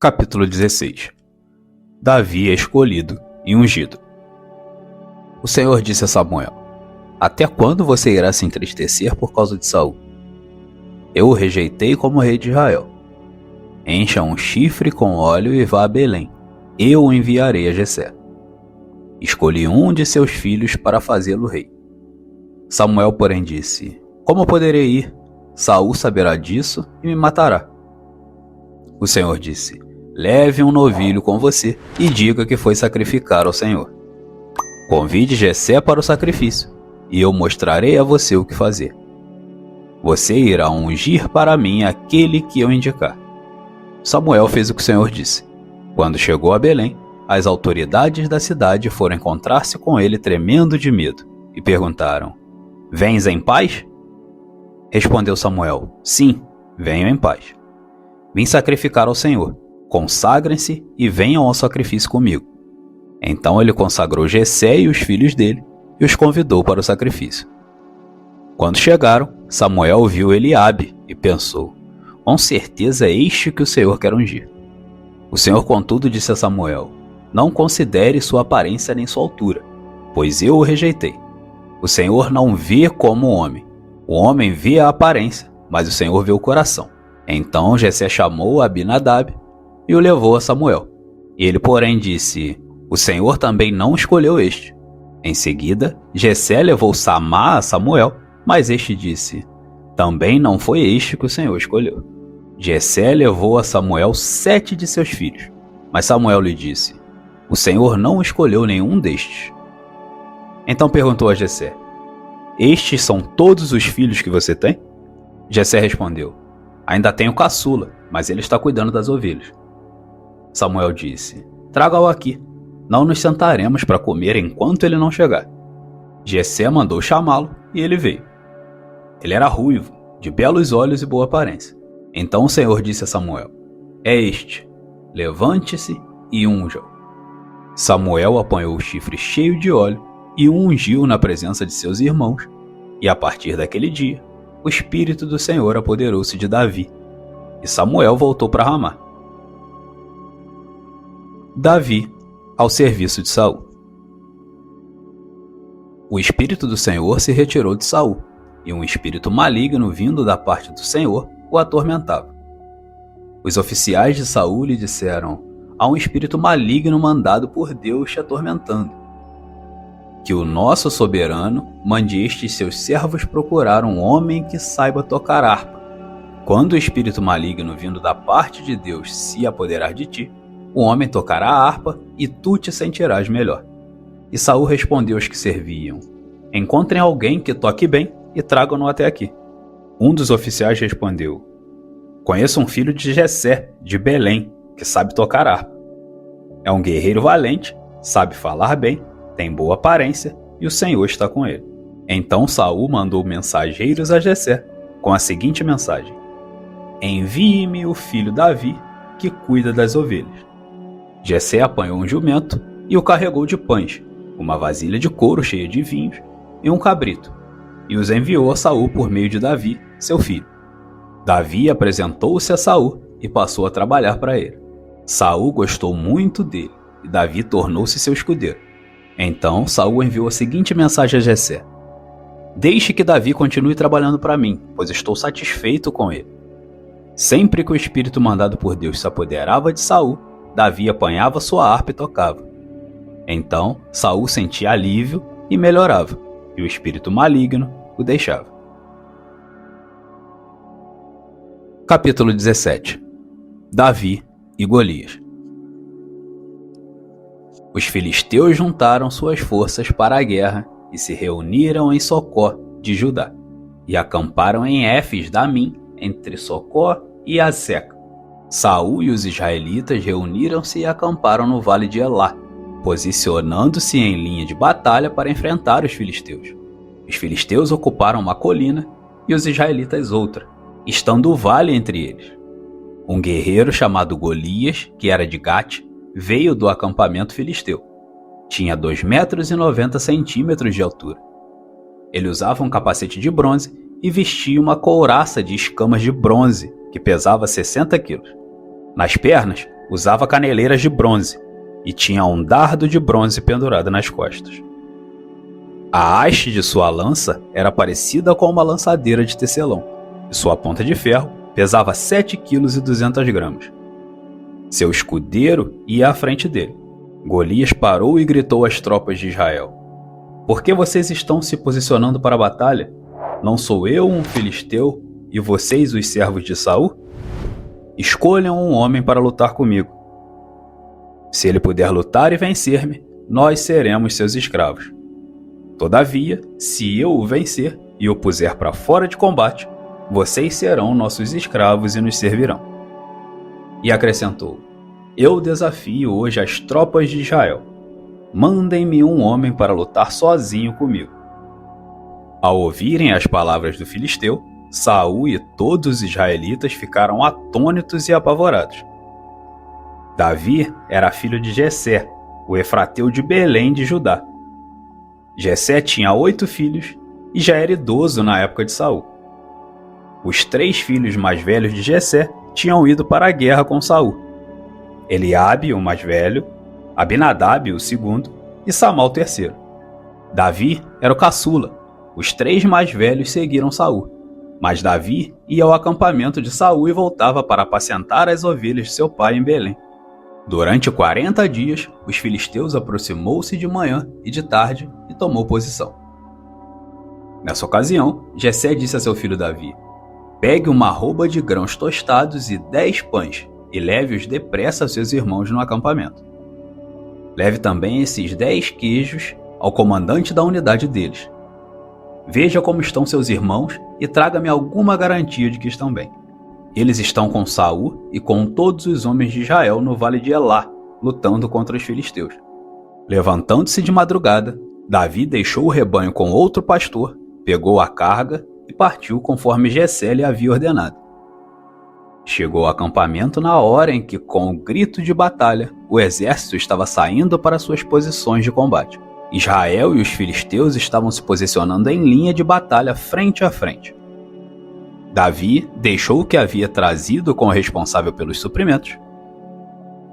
Capítulo 16. Davi é escolhido e ungido. O Senhor disse a Samuel: Até quando você irá se entristecer por causa de Saul? Eu o rejeitei como rei de Israel. Encha um chifre com óleo e vá a Belém. Eu o enviarei a Jessé. Escolhi um de seus filhos para fazê-lo rei. Samuel, porém, disse: Como poderei ir? Saul saberá disso e me matará. O Senhor disse: Leve um novilho com você e diga que foi sacrificar ao Senhor. Convide Jessé para o sacrifício, e eu mostrarei a você o que fazer. Você irá ungir para mim aquele que eu indicar. Samuel fez o que o Senhor disse. Quando chegou a Belém, as autoridades da cidade foram encontrar-se com ele tremendo de medo, e perguntaram: Vens em paz? Respondeu Samuel: Sim, venho em paz. Vim sacrificar ao Senhor. Consagrem-se e venham ao sacrifício comigo. Então ele consagrou Jessé e os filhos dele e os convidou para o sacrifício. Quando chegaram, Samuel viu Eliabe e pensou: Com certeza é este que o Senhor quer ungir. O Senhor, contudo, disse a Samuel: Não considere sua aparência nem sua altura, pois eu o rejeitei. O Senhor não vê como o homem vê a aparência, mas o Senhor vê o coração. Então Jessé chamou Abinadab e o levou a Samuel. Ele, porém, disse: O Senhor também não escolheu este. Em seguida, Jessé levou Samá a Samuel, mas este disse: Também não foi este que o Senhor escolheu. Jessé levou a Samuel 7 de seus filhos, mas Samuel lhe disse: O Senhor não escolheu nenhum destes. Então perguntou a Jessé: Estes são todos os filhos que você tem? Jessé respondeu: Ainda tenho caçula, mas ele está cuidando das ovelhas. Samuel disse: Traga-o aqui. Não nos sentaremos para comer enquanto ele não chegar. Jessé mandou chamá-lo e ele veio. Ele era ruivo, de belos olhos e boa aparência. Então o Senhor disse a Samuel: É este. Levante-se e unja-o. Samuel apanhou o chifre cheio de óleo e o ungiu na presença de seus irmãos. E a partir daquele dia, o Espírito do Senhor apoderou-se de Davi. E Samuel voltou para Ramá. Davi ao serviço de Saul. O Espírito do Senhor se retirou de Saul, e um espírito maligno vindo da parte do Senhor o atormentava. Os oficiais de Saul lhe disseram: Há um espírito maligno mandado por Deus te atormentando. Que o nosso soberano mande estes seus servos procurar um homem que saiba tocar harpa. Quando o espírito maligno vindo da parte de Deus se apoderar de ti, o homem tocará a harpa e tu te sentirás melhor. E Saul respondeu aos que serviam: Encontrem alguém que toque bem e tragam-no até aqui. Um dos oficiais respondeu: Conheço um filho de Jessé, de Belém, que sabe tocar harpa. É um guerreiro valente, sabe falar bem, tem boa aparência e o Senhor está com ele. Então Saul mandou mensageiros a Jessé com a seguinte mensagem: Envie-me o filho Davi, que cuida das ovelhas. Jessé apanhou um jumento e o carregou de pães, uma vasilha de couro cheia de vinhos e um cabrito, e os enviou a Saul por meio de Davi, seu filho. Davi apresentou-se a Saul e passou a trabalhar para ele. Saul gostou muito dele e Davi tornou-se seu escudeiro. Então Saul enviou a seguinte mensagem a Jessé: Deixe que Davi continue trabalhando para mim, pois estou satisfeito com ele. Sempre que o espírito mandado por Deus se apoderava de Saul, Davi apanhava sua harpa e tocava. Então Saul sentia alívio e melhorava, e o espírito maligno o deixava. Capítulo 17. Davi e Golias. Os filisteus juntaram suas forças para a guerra e se reuniram em Socó de Judá, e acamparam em Éfes-Damim, entre Socó e Azeca. Saul e os israelitas reuniram-se e acamparam no vale de Elá, posicionando-se em linha de batalha para enfrentar os filisteus. Os filisteus ocuparam uma colina e os israelitas outra, estando o vale entre eles. Um guerreiro chamado Golias, que era de Gate, veio do acampamento filisteu. Tinha 2,90 metros de altura. Ele usava um capacete de bronze e vestia uma couraça de escamas de bronze, que pesava 60 quilos. Nas pernas, Usava caneleiras de bronze e tinha um dardo de bronze pendurado nas costas. A haste de sua lança era parecida com uma lançadeira de tecelão, e sua ponta de ferro pesava 7,2 kg. Seu escudeiro ia à frente dele. Golias parou e gritou às tropas de Israel: Por que vocês estão se posicionando para a batalha? Não sou eu um filisteu e vocês os servos de Saul? Escolham um homem para lutar comigo. Se ele puder lutar e vencer-me, nós seremos seus escravos. Todavia, se eu o vencer e o puser para fora de combate, vocês serão nossos escravos e nos servirão. E acrescentou: Eu desafio hoje as tropas de Israel. Mandem-me um homem para lutar sozinho comigo. Ao ouvirem as palavras do filisteu, Saul e todos os israelitas ficaram atônitos e apavorados. Davi era filho de Jessé, o efrateu de Belém de Judá. Jessé tinha 8 filhos e já era idoso na época de Saul. Os 3 filhos mais velhos de Jessé tinham ido para a guerra com Saul: Eliabe, o mais velho, Abinadab, o segundo, e Samá, o terceiro. Davi era o caçula. Os 3 mais velhos seguiram Saul, mas Davi ia ao acampamento de Saul e voltava para apacentar as ovelhas de seu pai em Belém. Durante 40 dias, os filisteus aproximou-se de manhã e de tarde e tomou posição. Nessa ocasião, Jessé disse a seu filho Davi: Pegue uma arroba de grãos tostados e 10 pães e leve-os depressa a seus irmãos no acampamento. Leve também esses 10 queijos ao comandante da unidade deles. Veja como estão seus irmãos e traga-me alguma garantia de que estão bem. Eles estão com Saul e com todos os homens de Israel no vale de Elá, lutando contra os filisteus. Levantando-se de madrugada, Davi deixou o rebanho com outro pastor, pegou a carga e partiu conforme Jessé lhe havia ordenado. Chegou ao acampamento na hora em que, com o grito de batalha, o exército estava saindo para suas posições de combate. Israel e os filisteus estavam se posicionando em linha de batalha frente a frente. Davi deixou o que havia trazido com o responsável pelos suprimentos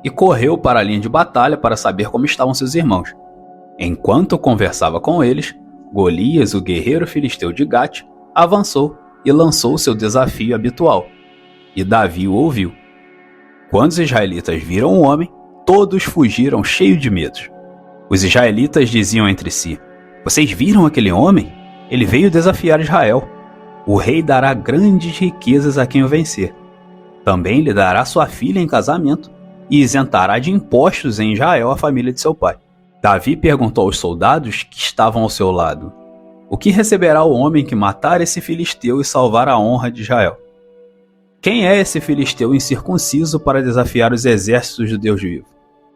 e correu para a linha de batalha para saber como estavam seus irmãos. Enquanto conversava com eles, Golias, o guerreiro filisteu de Gate, avançou e lançou seu desafio habitual, e Davi o ouviu. Quando os israelitas viram o homem, todos fugiram cheios de medo. Os israelitas diziam entre si: Vocês viram aquele homem? Ele veio desafiar Israel. O rei dará grandes riquezas a quem o vencer. Também lhe dará sua filha em casamento e isentará de impostos em Israel a família de seu pai. Davi perguntou aos soldados que estavam ao seu lado: O que receberá o homem que matar esse filisteu e salvar a honra de Israel? Quem é esse filisteu incircunciso para desafiar os exércitos do Deus vivo?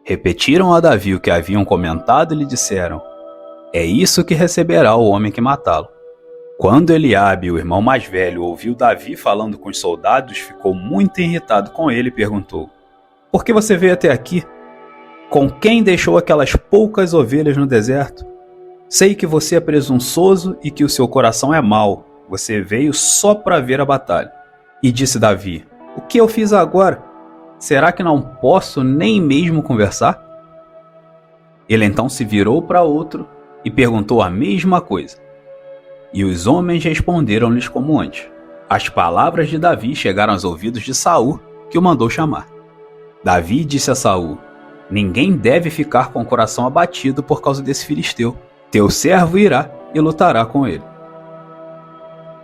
Repetiram a Davi o que haviam comentado e lhe disseram: É isso que receberá o homem que matá-lo. Quando Eliabe, o irmão mais velho, ouviu Davi falando com os soldados, ficou muito irritado com ele e perguntou: Por que você veio até aqui? Com quem deixou aquelas poucas ovelhas no deserto? Sei que você é presunçoso e que o seu coração é mau. Você veio só para ver a batalha. E disse Davi: O que eu fiz agora? Será que não posso nem mesmo conversar? Ele então se virou para outro e perguntou a mesma coisa. E os homens responderam-lhes como antes. As palavras de Davi chegaram aos ouvidos de Saul, que o mandou chamar. Davi disse a Saul: Ninguém deve ficar com o coração abatido por causa desse filisteu. Teu servo irá e lutará com ele.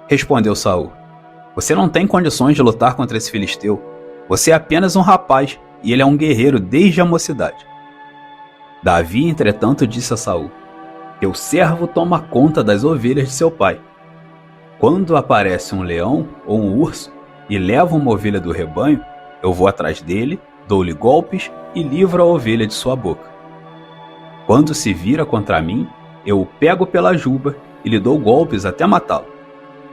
Respondeu Saul: Você não tem condições de lutar contra esse filisteu. Você é apenas um rapaz e ele é um guerreiro desde a mocidade. Davi, entretanto, disse a Saul: Teu servo toma conta das ovelhas de seu pai. Quando aparece um leão ou um urso e leva uma ovelha do rebanho, eu vou atrás dele, dou-lhe golpes e livro a ovelha de sua boca. Quando se vira contra mim, eu o pego pela juba e lhe dou golpes até matá-lo.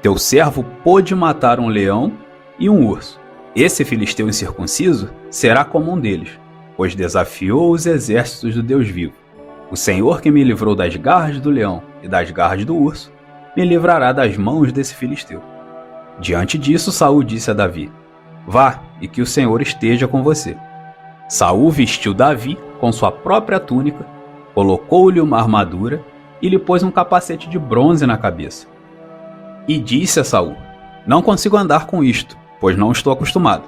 Teu servo pôde matar um leão e um urso. Esse filisteu incircunciso será como um deles, pois desafiou os exércitos do Deus vivo. O Senhor que me livrou das garras do leão e das garras do urso, me livrará das mãos desse filisteu. Diante disso, Saul disse a Davi: Vá, e que o Senhor esteja com você. Saul vestiu Davi com sua própria túnica, colocou-lhe uma armadura e lhe pôs um capacete de bronze na cabeça. E disse a Saul: Não consigo andar com isto, pois não estou acostumado.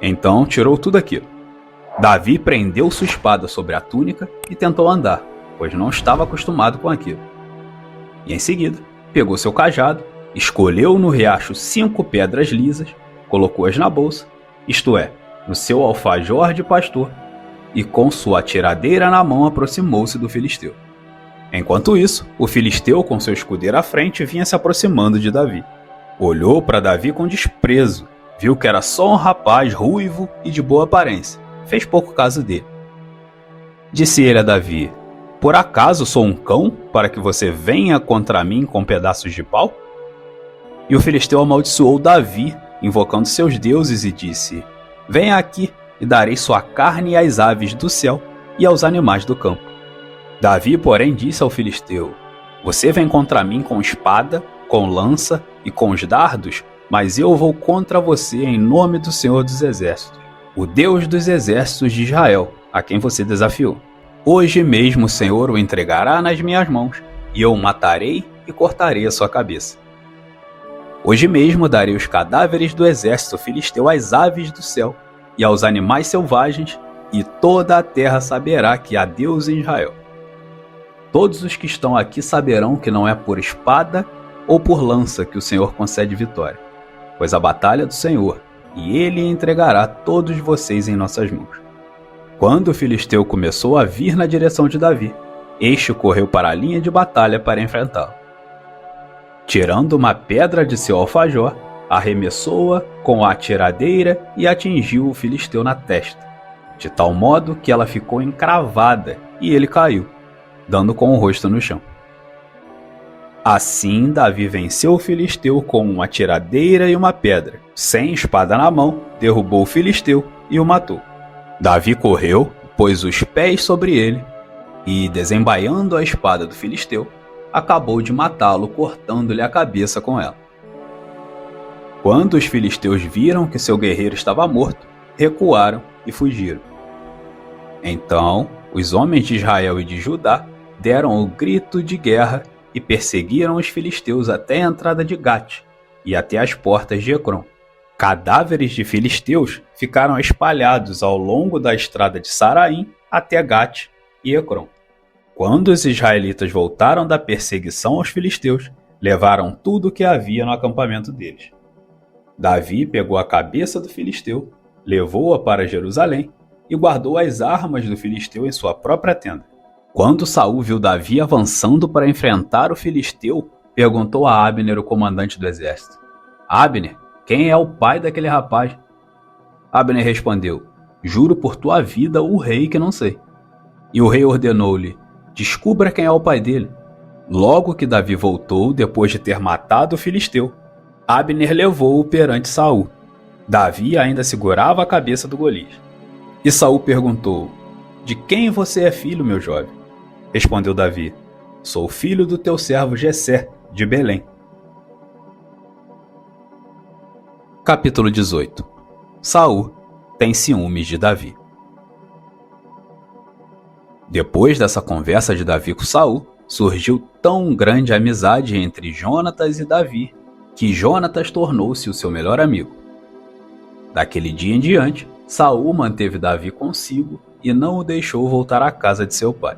Então tirou tudo aquilo. Davi prendeu sua espada sobre a túnica e tentou andar, pois não estava acostumado com aquilo. E em seguida, pegou seu cajado, escolheu no riacho 5 pedras lisas, colocou-as na bolsa, isto é, no seu alfajor de pastor, e com sua tiradeira na mão aproximou-se do filisteu. Enquanto isso, o filisteu com seu escudeiro à frente vinha se aproximando de Davi. Olhou para Davi com desprezo, viu que era só um rapaz ruivo e de boa aparência, fez pouco caso dele. Disse ele a Davi: Por acaso sou um cão para que você venha contra mim com pedaços de pau? E o filisteu amaldiçoou Davi, invocando seus deuses, e disse: Venha aqui, e darei sua carne às aves do céu e aos animais do campo. Davi, porém, disse ao filisteu: Você vem contra mim com espada, com lança e com os dardos, mas eu vou contra você em nome do Senhor dos Exércitos, o Deus dos exércitos de Israel, a quem você desafiou. Hoje mesmo o Senhor o entregará nas minhas mãos, e eu o matarei e cortarei a sua cabeça. Hoje mesmo darei os cadáveres do exército filisteu às aves do céu e aos animais selvagens, e toda a terra saberá que há Deus em Israel. Todos os que estão aqui saberão que não é por espada ou por lança que o Senhor concede vitória, pois a batalha é do Senhor, e ele entregará todos vocês em nossas mãos. Quando o filisteu começou a vir na direção de Davi, este correu para a linha de batalha para enfrentá-lo. Tirando uma pedra de seu alfajor, arremessou-a com a tiradeira e atingiu o filisteu na testa, de tal modo que ela ficou encravada e ele caiu, dando com o rosto no chão. Assim Davi venceu o filisteu com uma tiradeira e uma pedra. Sem espada na mão, derrubou o filisteu e o matou. Davi correu, pôs os pés sobre ele e, desembaiando a espada do filisteu, acabou de matá-lo, cortando-lhe a cabeça com ela. Quando os filisteus viram que seu guerreiro estava morto, recuaram e fugiram. Então, os homens de Israel e de Judá deram o grito de guerra e perseguiram os filisteus até a entrada de Gate e até as portas de Ecrom. Cadáveres de filisteus ficaram espalhados ao longo da estrada de Saraim até Gate e Ecrom. Quando os israelitas voltaram da perseguição aos filisteus, levaram tudo o que havia no acampamento deles. Davi pegou a cabeça do filisteu, levou-a para Jerusalém e guardou as armas do filisteu em sua própria tenda. Quando Saul viu Davi avançando para enfrentar o filisteu, perguntou a Abner, o comandante do exército: Abner, quem é o pai daquele rapaz? Abner respondeu: Juro por tua vida, o rei, que não sei. E o rei ordenou-lhe: Descubra quem é o pai dele. Logo que Davi voltou, depois de ter matado o filisteu, Abner levou-o perante Saul. Davi ainda segurava a cabeça do Golias. E Saul perguntou: De quem você é filho, meu jovem? Respondeu Davi: Sou filho do teu servo Jessé, de Belém. Capítulo 18. Saul tem ciúmes de Davi. Depois dessa conversa de Davi com Saul, surgiu tão grande amizade entre Jonatas e Davi, que Jonatas tornou-se o seu melhor amigo. Daquele dia em diante, Saul manteve Davi consigo e não o deixou voltar à casa de seu pai.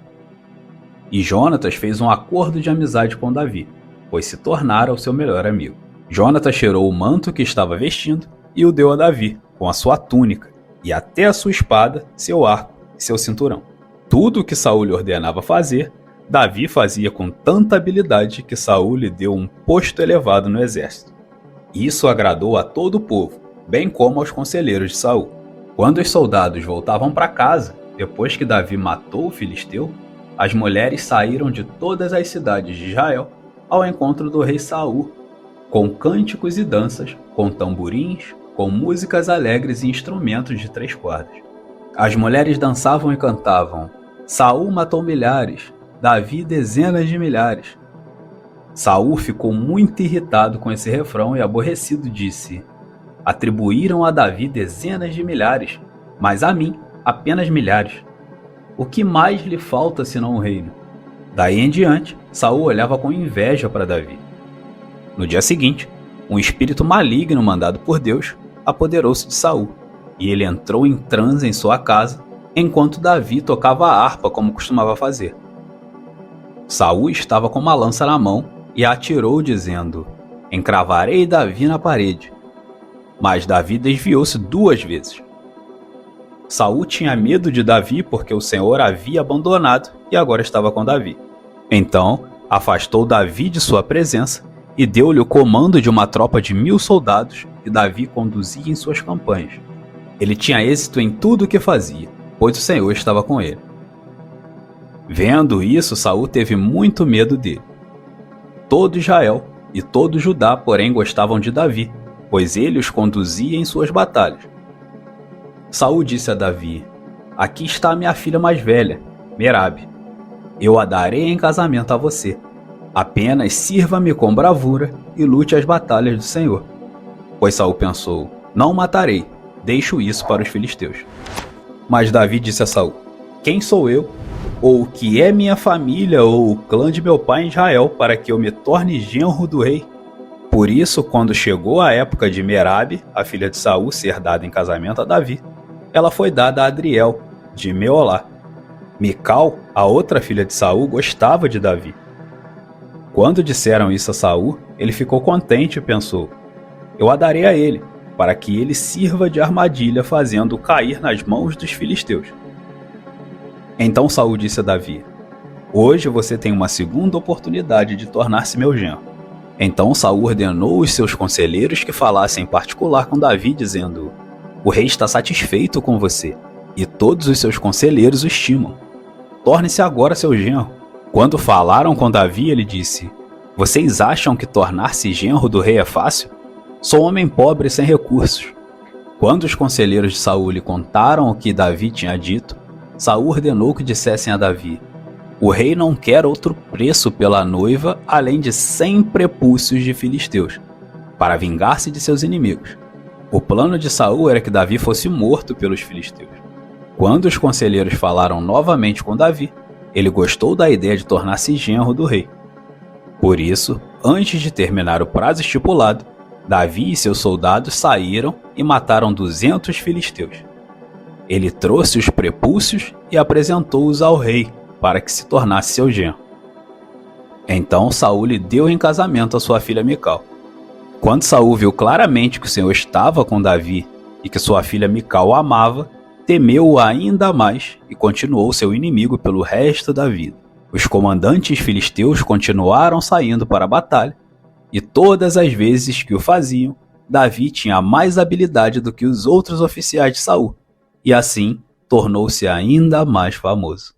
E Jonatas fez um acordo de amizade com Davi, pois se tornara o seu melhor amigo. Jonatas tirou o manto que estava vestindo e o deu a Davi, com a sua túnica, e até a sua espada, seu arco e seu cinturão. Tudo o que Saul lhe ordenava fazer, Davi fazia com tanta habilidade que Saul lhe deu um posto elevado no exército. Isso agradou a todo o povo, bem como aos conselheiros de Saul. Quando os soldados voltavam para casa, depois que Davi matou o filisteu, as mulheres saíram de todas as cidades de Israel ao encontro do rei Saul, com cânticos e danças, com tamborins, com músicas alegres e instrumentos de 3 cordas. As mulheres dançavam e cantavam: Saul matou milhares, Davi dezenas de milhares. Saul ficou muito irritado com esse refrão e aborrecido disse: Atribuíram a Davi dezenas de milhares, mas a mim apenas milhares. O que mais lhe falta senão o reino? Daí em diante, Saul olhava com inveja para Davi. No dia seguinte, um espírito maligno mandado por Deus apoderou-se de Saul, e ele entrou em transe em sua casa, enquanto Davi tocava a harpa como costumava fazer. Saul estava com uma lança na mão e a atirou, dizendo: "Encravarei Davi na parede." Mas Davi desviou-se 2 vezes. Saul tinha medo de Davi porque o Senhor havia abandonado e agora estava com Davi. Então afastou Davi de sua presença e deu-lhe o comando de uma tropa de 1000 soldados que Davi conduzia em suas campanhas. Ele tinha êxito em tudo o que fazia, pois o Senhor estava com ele. Vendo isso, Saul teve muito medo dele. Todo Israel e todo Judá, porém, gostavam de Davi, pois ele os conduzia em suas batalhas. Saul disse a Davi: "Aqui está a minha filha mais velha, Merabe. Eu a darei em casamento a você. Apenas sirva-me com bravura e lute as batalhas do Senhor." Pois Saul pensou: "Não matarei, deixo isso para os filisteus." Mas Davi disse a Saul: "Quem sou eu, ou o que é minha família ou o clã de meu pai em Israel, para que eu me torne genro do rei?" Por isso, quando chegou a época de Merabe, a filha de Saul, ser dada em casamento a Davi, ela foi dada a Adriel, de Meolá. Mical, a outra filha de Saul, gostava de Davi. Quando disseram isso a Saul, ele ficou contente e pensou: "Eu a darei a ele, para que ele sirva de armadilha, fazendo cair nas mãos dos filisteus." Então Saul disse a Davi: "Hoje você tem uma segunda oportunidade de tornar-se meu genro." Então Saul ordenou os seus conselheiros que falassem em particular com Davi, dizendo: "O rei está satisfeito com você, e todos os seus conselheiros o estimam. Torne-se agora seu genro." Quando falaram com Davi, ele disse: "Vocês acham que tornar-se genro do rei é fácil? Sou homem pobre sem recursos." Quando os conselheiros de Saul lhe contaram o que Davi tinha dito, Saul ordenou que dissessem a Davi: "O rei não quer outro preço pela noiva além de 100 prepúcios de filisteus, para vingar-se de seus inimigos." O plano de Saul era que Davi fosse morto pelos filisteus. Quando os conselheiros falaram novamente com Davi, ele gostou da ideia de tornar-se genro do rei. Por isso, antes de terminar o prazo estipulado, Davi e seus soldados saíram e mataram 200 filisteus. Ele trouxe os prepúcios e apresentou-os ao rei, para que se tornasse seu genro. Então Saul lhe deu em casamento a sua filha Mical. Quando Saul viu claramente que o Senhor estava com Davi e que sua filha Mical o amava, temeu-o ainda mais e continuou seu inimigo pelo resto da vida. Os comandantes filisteus continuaram saindo para a batalha, e todas as vezes que o faziam, Davi tinha mais habilidade do que os outros oficiais de Saul, e assim tornou-se ainda mais famoso.